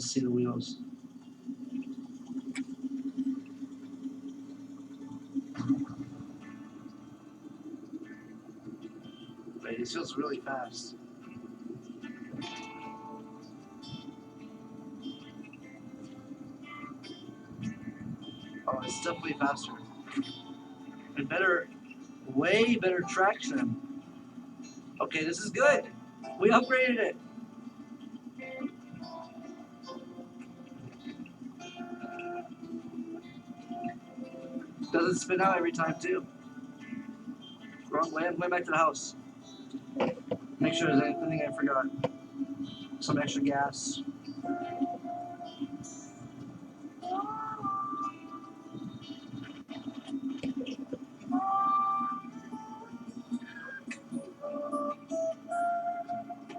Let's see the wheels. Wait, this feels really fast. Oh, it's definitely faster. And better, way better traction. Okay, this is good. We upgraded it. Doesn't spin out every time too. Wrong way. I'm going back to the house. Make sure there's anything I forgot. Some extra gas.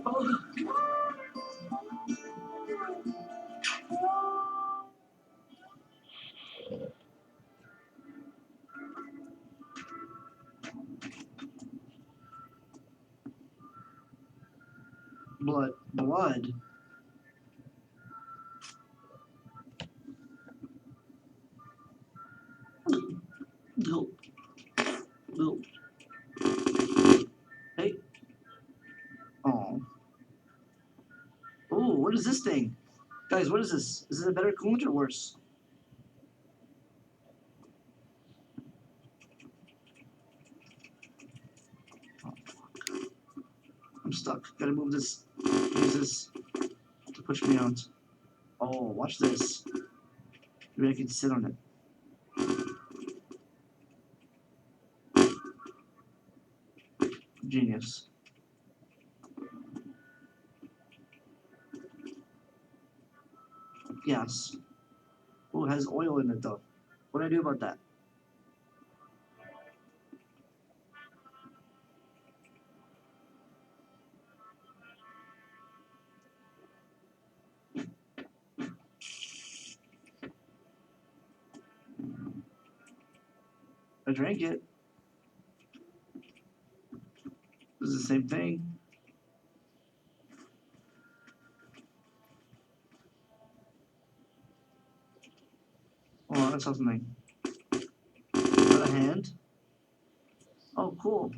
Oh. Blood. No. No. Hey. Oh. Oh, what is this thing? Guys, what is this? Is it a better coolant or worse? Oh, I'm stuck. Gotta move this. Use this to push me out. Oh, watch this. Maybe I can sit on it. Genius. Yes. Oh, it has oil in it though. What do I do about that? I drank it. This is the same thing. Oh, that's something. Got a hand. Oh, cool.